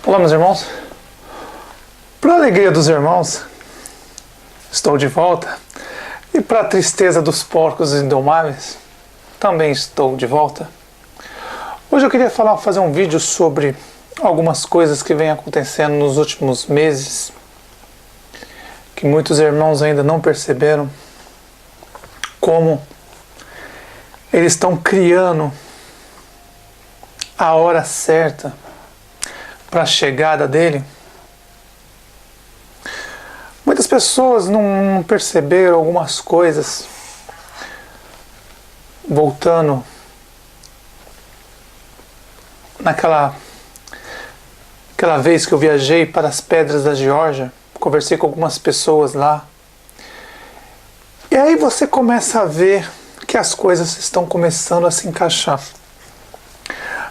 Olá, meus irmãos. Para a alegria dos irmãos, estou de volta. E para a tristeza dos porcos indomáveis, também estou de volta. Hoje eu queria fazer um vídeo sobre algumas coisas que vêm acontecendo nos últimos meses, que muitos irmãos ainda não perceberam, como eles estão criando a hora certa para a chegada dele. Muitas pessoas não perceberam algumas coisas. Voltando naquela vez que eu viajei para as Pedras da Geórgia, conversei com algumas pessoas lá. E aí você começa a ver que as coisas estão começando a se encaixar.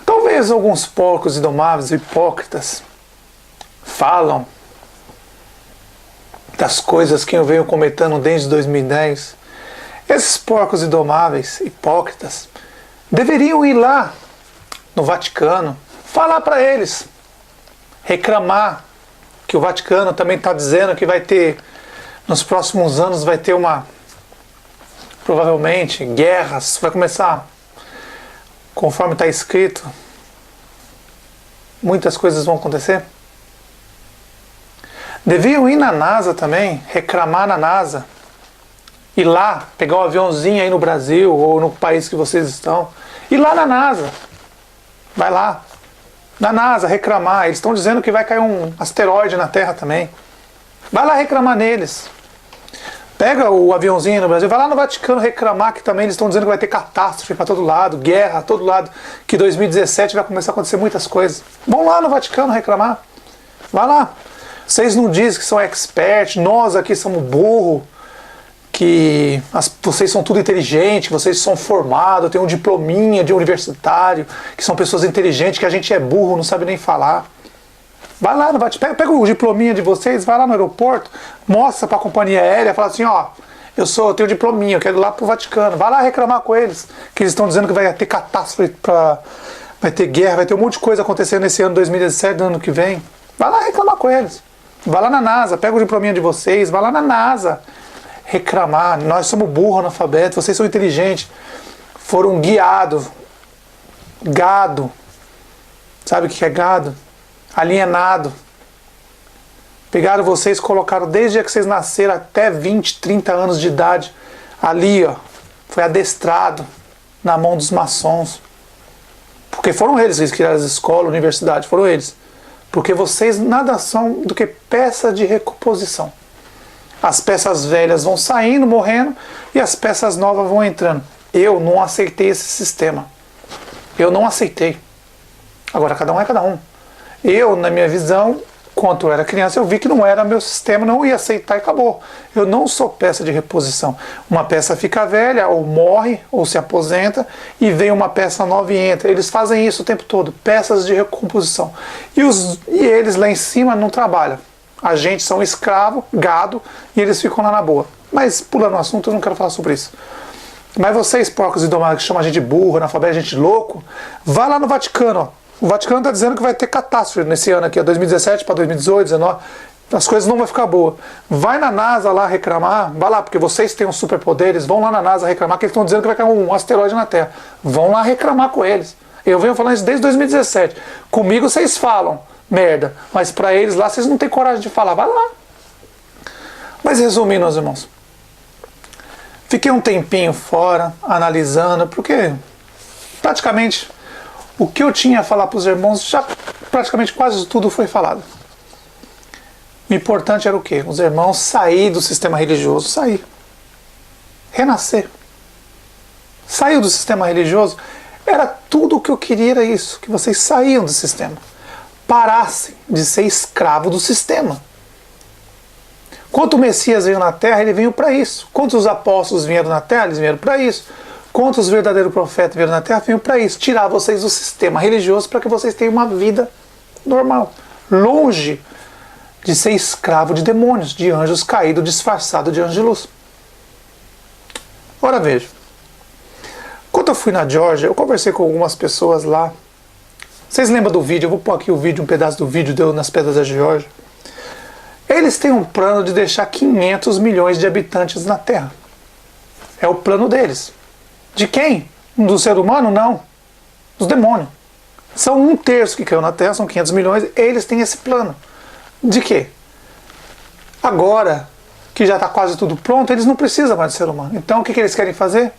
Talvez alguns porcos indomáveis, hipócritas, falam das coisas que eu venho comentando desde 2010. Esses porcos indomáveis, hipócritas, deveriam ir lá no Vaticano, falar para eles, reclamar que o Vaticano também está dizendo que vai ter, nos próximos anos vai ter provavelmente, guerras, vai começar, conforme está escrito, muitas coisas vão acontecer. Deviam ir na NASA também, reclamar na NASA, ir lá, pegar um aviãozinho aí no Brasil ou no país que vocês estão, ir lá na NASA, vai lá, na NASA reclamar. Eles estão dizendo que vai cair um asteroide na Terra também, vai lá reclamar neles. Pega o aviãozinho aí no Brasil, vai lá no Vaticano reclamar que também eles estão dizendo que vai ter catástrofe para todo lado, guerra a todo lado, que 2017 vai começar a acontecer muitas coisas. Vão lá no Vaticano reclamar, vai lá. Vocês não dizem que são experts, nós aqui somos burros, que vocês são tudo inteligentes, que vocês são formados, têm um diplominha de universitário, que são pessoas inteligentes, que a gente é burro, não sabe nem falar. Vai lá no Vaticano, pega o diplominha de vocês, vai lá no aeroporto, mostra para a companhia aérea, fala assim, ó, eu tenho diplominha, eu quero ir lá pro Vaticano. Vai lá reclamar com eles, que eles estão dizendo que vai ter catástrofe, vai ter guerra, vai ter um monte de coisa acontecendo nesse ano 2017, no ano que vem. Vai lá reclamar com eles. Vai lá na NASA, pega o diplominha de vocês, vai lá na NASA reclamar. Nós somos burros, analfabetos, vocês são inteligentes. Foram guiados. Gado. Sabe o que é gado? Alienado. Pegaram vocês, colocaram desde o dia que vocês nasceram até 20, 30 anos de idade. Ali, ó. Foi adestrado na mão dos maçons. Porque foram eles que criaram as escolas, universidades, foram eles. Porque vocês nada são do que peça de recomposição. As peças velhas vão saindo, morrendo, e as peças novas vão entrando. Eu não aceitei esse sistema. Eu não aceitei. Agora cada um é cada um. Eu, na minha visão, quando eu era criança, eu vi que não era meu sistema, não ia aceitar e acabou. Eu não sou peça de reposição. Uma peça fica velha, ou morre, ou se aposenta, e vem uma peça nova e entra. Eles fazem isso o tempo todo, peças de recomposição. E eles lá em cima não trabalham. A gente são escravo, gado, e eles ficam lá na boa. Mas, pulando o assunto, eu não quero falar sobre isso. Mas vocês, porcos indomáveis, que chamam a gente burro, analfabeto, a gente louco, vá lá no Vaticano, ó. O Vaticano está dizendo que vai ter catástrofe nesse ano aqui, 2017 para 2018, 2019. As coisas não vão ficar boas. Vai na NASA lá reclamar, vai lá, porque vocês têm os superpoderes, vão lá na NASA reclamar, que eles estão dizendo que vai cair um asteroide na Terra. Vão lá reclamar com eles. Eu venho falando isso desde 2017. Comigo vocês falam merda, mas para eles lá vocês não têm coragem de falar. Vai lá. Mas resumindo, meus irmãos, fiquei um tempinho fora, analisando, porque praticamente o que eu tinha a falar para os irmãos, já praticamente quase tudo foi falado. O importante era o quê? Os irmãos sair do sistema religioso, sair. Renascer. Saiu do sistema religioso, era tudo o que eu queria, era isso, que vocês saíam do sistema. Parassem de ser escravo do sistema. Quando o Messias veio na Terra, ele veio para isso. Quando os apóstolos vieram na Terra, eles vieram para isso. Quantos verdadeiros profetas vieram na Terra, vieram para isso, tirar vocês do sistema religioso para que vocês tenham uma vida normal, longe de ser escravo de demônios, de anjos caídos, disfarçados de anjos de luz. Ora veja, quando eu fui na Geórgia, eu conversei com algumas pessoas lá, Vocês lembram do vídeo? Eu vou pôr aqui o vídeo, um pedaço do vídeo deu nas Pedras da Geórgia. Eles têm um plano de deixar 500 milhões de habitantes na Terra. É o plano deles. De quem? Do ser humano? Não. Dos demônios. São 1/3 que caiu na Terra, são 500 milhões. Eles têm esse plano. De quê? Agora que já está quase tudo pronto, eles não precisam mais do ser humano. Então o que eles querem fazer?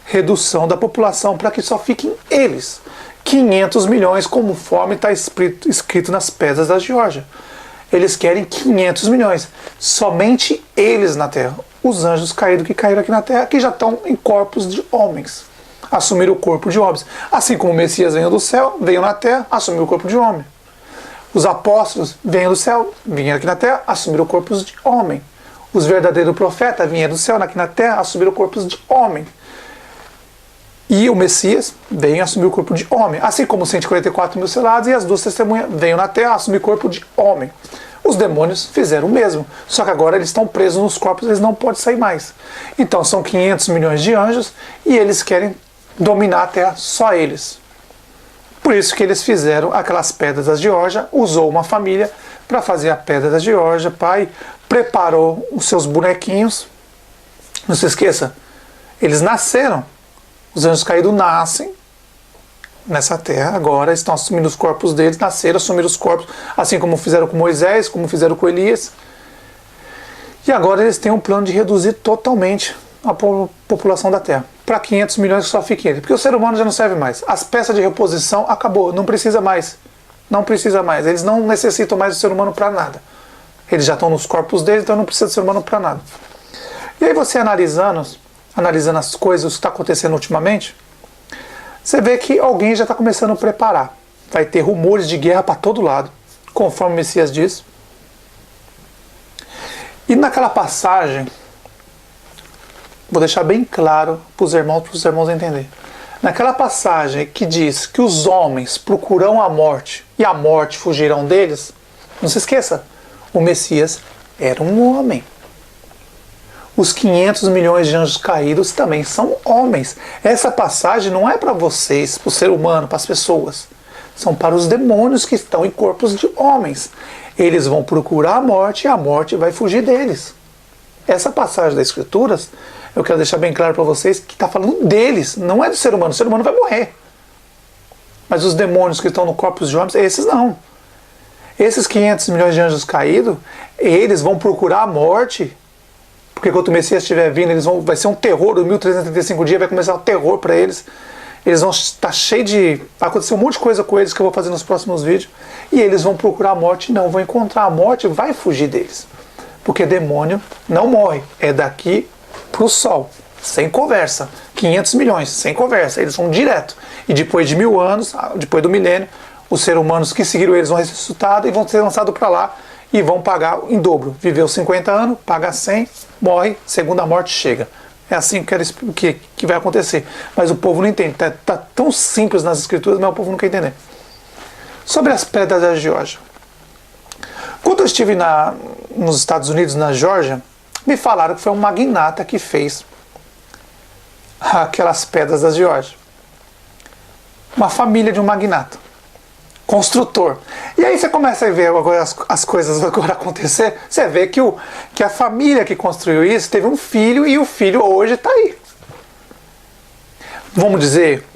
Redução da população para que só fiquem eles. 500 milhões, conforme está escrito nas Pedras da Geórgia. Eles querem 500 milhões. Somente eles na Terra. Os anjos caídos que caíram aqui na Terra, que já estão em corpos de homens. Assumiram o corpo de homens. Assim como o Messias veio do céu, veio na Terra, assumiu o corpo de homem. Os apóstolos vêm do céu, vinham aqui na Terra, assumiram corpos de homem. Os verdadeiros profetas vinham do céu, aqui na Terra, assumiram corpos de homem. E o Messias veio assumir o corpo de homem. Assim como os 144 mil selados e as 2 testemunhas veio na Terra assumir o corpo de homem. Os demônios fizeram o mesmo. Só que agora eles estão presos nos corpos, eles não podem sair mais. Então são 500 milhões de anjos e eles querem dominar a Terra, só eles. Por isso que eles fizeram aquelas Pedras da Geórgia, usou uma família para fazer a Pedra da Geórgia. Pai preparou os seus bonequinhos. Não se esqueça, eles nasceram. Os anjos caídos nascem nessa terra, agora estão assumindo os corpos deles, nasceram, assumiram os corpos, assim como fizeram com Moisés, como fizeram com Elias. E agora eles têm um plano de reduzir totalmente a população da Terra, para 500 milhões que só fiquem eles, porque o ser humano já não serve mais. As peças de reposição acabou, não precisa mais. Não precisa mais, eles não necessitam mais do ser humano para nada. Eles já estão nos corpos deles, então não precisa do ser humano para nada. E aí você analisando as coisas, o que está acontecendo ultimamente, você vê que alguém já está começando a preparar. Vai ter rumores de guerra para todo lado, conforme o Messias diz. E naquela passagem, vou deixar bem claro para os irmãos entenderem. Naquela passagem que diz que os homens procurarão a morte e a morte fugirão deles, não se esqueça, o Messias era um homem. Os 500 milhões de anjos caídos também são homens. Essa passagem não é para vocês, para o ser humano, para as pessoas. São para os demônios que estão em corpos de homens. Eles vão procurar a morte e a morte vai fugir deles. Essa passagem das Escrituras, eu quero deixar bem claro para vocês que está falando deles, não é do ser humano. O ser humano vai morrer. Mas os demônios que estão no corpo de homens, esses não. Esses 500 milhões de anjos caídos, eles vão procurar a morte. Porque quando o Messias estiver vindo, vai ser um terror, os 1335 dias vai começar um terror para eles. Eles vão estar cheios de... Vai acontecer um monte de coisa com eles que eu vou fazer nos próximos vídeos. E eles vão procurar a morte, não, vão encontrar a morte e vai fugir deles. Porque demônio não morre, é daqui pro sol, sem conversa. 500 milhões, sem conversa, eles vão direto. E depois de 1000 anos, depois do milênio, os seres humanos que seguiram eles vão ressuscitar e vão ser lançados para lá. E vão pagar em dobro. Viveu 50 anos, paga 100, morre, segunda morte chega. É assim que vai acontecer. Mas o povo não entende. Está tão simples nas Escrituras, mas o povo não quer entender. Sobre as Pedras da Geórgia. Quando eu estive nos Estados Unidos, na Geórgia, me falaram que foi um magnata que fez aquelas Pedras da Geórgia. Uma família de um magnata. Construtor. E aí você começa a ver agora as coisas agora acontecer, você vê que a família que construiu isso teve um filho e o filho hoje está aí. Vamos dizer,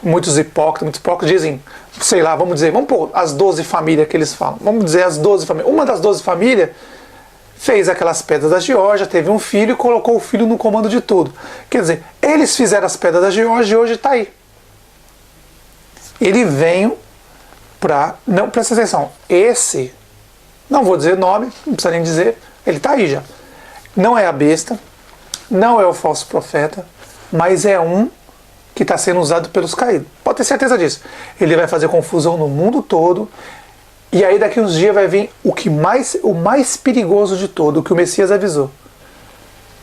muitos hipócritas dizem, sei lá, vamos pôr as 12 famílias que eles falam. Vamos dizer as 12 famílias. Uma das 12 famílias fez aquelas Pedras da Geórgia, teve um filho e colocou o filho no comando de tudo. Quer dizer, eles fizeram as Pedras da Geórgia e hoje está aí. Ele veio não, presta atenção, esse, não vou dizer nome, não precisa nem dizer, ele está aí já. Não é a besta, não é o falso profeta, mas é um que está sendo usado pelos caídos. Pode ter certeza disso. Ele vai fazer confusão no mundo todo, e aí daqui uns dias vai vir o mais perigoso de todo, o que o Messias avisou.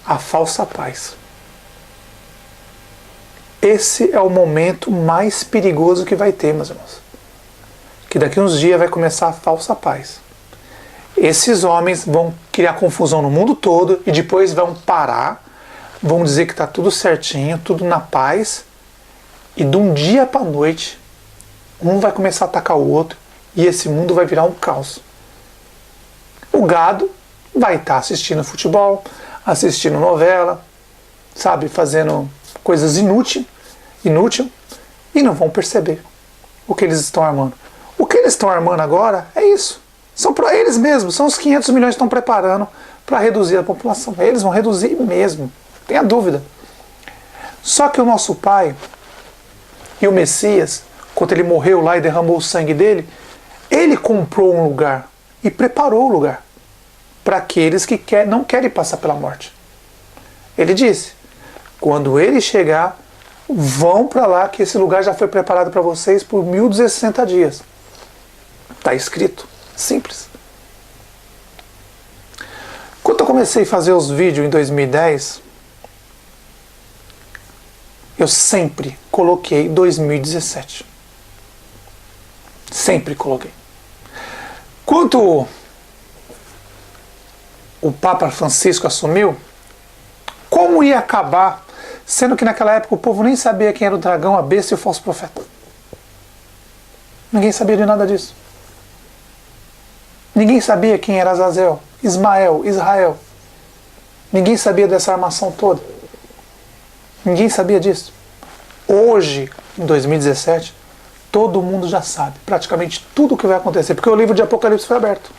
A falsa paz. Esse é o momento mais perigoso que vai ter, meus irmãos. Que daqui uns dias vai começar a falsa paz. Esses homens vão criar confusão no mundo todo e depois vão parar, vão dizer que está tudo certinho, tudo na paz, e de um dia para a noite Um vai começar a atacar o outro e esse mundo vai virar um caos. O gado vai estar assistindo futebol, assistindo novela, sabe, fazendo coisas inútil, e não vão perceber o que eles estão armando. O que eles estão armando agora é isso. São para eles mesmos, são os 500 milhões que estão preparando para reduzir a população. Eles vão reduzir mesmo, tenha dúvida. Só que o nosso pai e o Messias, quando ele morreu lá e derramou o sangue dele, ele comprou um lugar e preparou o lugar para aqueles que não querem passar pela morte. Ele disse, quando ele chegar, vão para lá que esse lugar já foi preparado para vocês por 1260 dias. Está escrito. Simples. Quando eu comecei a fazer os vídeos em 2010, eu sempre coloquei 2017. Sempre coloquei. Quando o Papa Francisco assumiu, como ia acabar, sendo que naquela época o povo nem sabia quem era o dragão, a besta e o falso profeta. Ninguém sabia de nada disso. Ninguém sabia quem era Azazel, Ismael, Israel. Ninguém sabia dessa armação toda. Ninguém sabia disso. Hoje, em 2017, todo mundo já sabe praticamente tudo o que vai acontecer, porque o livro de Apocalipse foi aberto.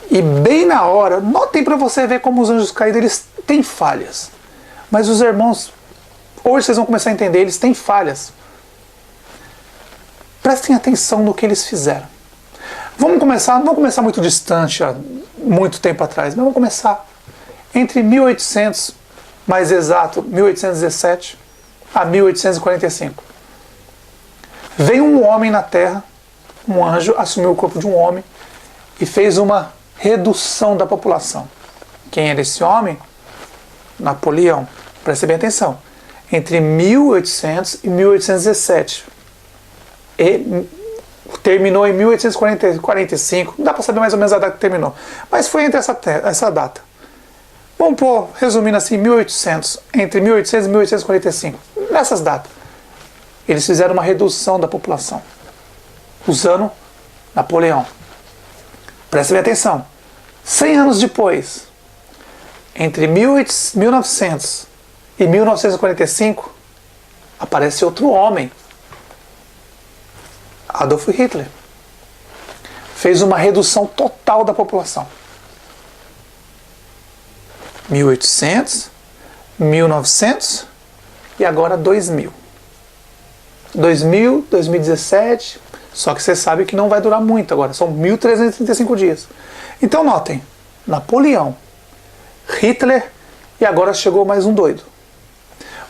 E bem na hora, notem para você ver como os anjos caídos eles têm falhas. Mas os irmãos, hoje vocês vão começar a entender, eles têm falhas. Prestem atenção no que eles fizeram. Não vamos começar muito distante, muito tempo atrás, mas vamos começar entre 1800, mais exato, 1817 a 1845. Veio um homem na Terra, um anjo, assumiu o corpo de um homem e fez uma redução da população. Quem era esse homem? Napoleão. Prestem bem atenção. Entre 1800 e 1817. E terminou em 1845, não dá para saber mais ou menos a data que terminou, mas foi entre essa data. Vamos pôr, resumindo assim, 1800, entre 1800 e 1845, nessas datas. Eles fizeram uma redução da população, usando Napoleão. Prestem bem atenção. 100 anos depois, entre 1900 e 1945, aparece outro homem, Adolf Hitler. Fez uma redução total da população. 1800, 1900 e agora 2000. 2000, 2017, só que você sabe que não vai durar muito agora, são 1335 dias. Então notem, Napoleão, Hitler e agora chegou mais um doido.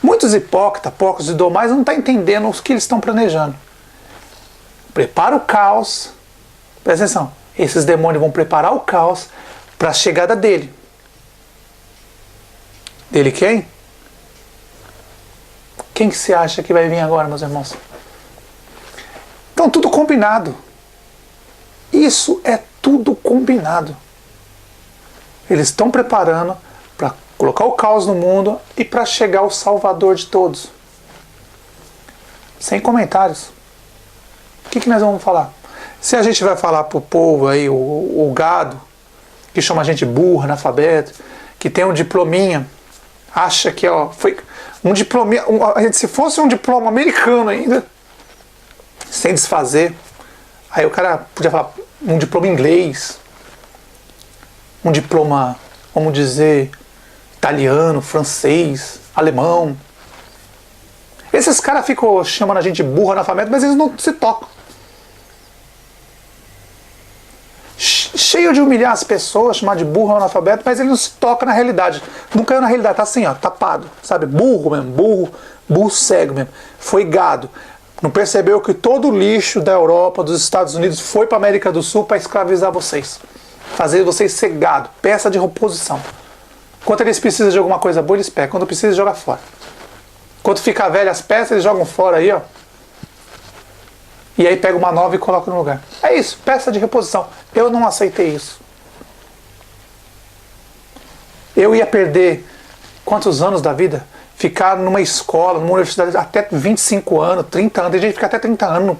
Muitos hipócritas, porcos e domais não estão entendendo o que eles estão planejando. Prepara o caos, presta atenção, esses demônios vão preparar o caos para a chegada dele. Dele quem? Quem que você acha que vai vir agora, meus irmãos? Então tudo combinado. Isso é tudo combinado. Eles estão preparando para colocar o caos no mundo e para chegar o Salvador de todos. Sem comentários. O que nós vamos falar? Se a gente vai falar pro povo aí, o gado, que chama a gente burro, analfabeto, que tem um diplominha, acha que foi um diplominha, se fosse um diploma americano ainda, sem desfazer, aí o cara podia falar um diploma inglês, um diploma, vamos dizer, italiano, francês, alemão. Esses caras ficam chamando a gente burro, analfabeto, mas eles não se tocam. Cheio de humilhar as pessoas, chamar de burro, analfabeto, mas ele não se toca na realidade. Não caiu na realidade, tá assim, ó, tapado, sabe? Burro mesmo, burro cego mesmo. Foi gado. Não percebeu que todo o lixo da Europa, dos Estados Unidos, foi para a América do Sul para escravizar vocês. Fazer vocês ser gado, peça de reposição. Quando eles precisam de alguma coisa boa, eles pegam. Quando precisa, joga fora. Quando fica velha as peças, eles jogam fora aí, ó. E aí pega uma nova e coloca no lugar. É isso, peça de reposição. Eu não aceitei isso. Eu ia perder quantos anos da vida? ficar numa escola, numa universidade até 25 anos, 30 anos, tem gente que fica até 30 anos.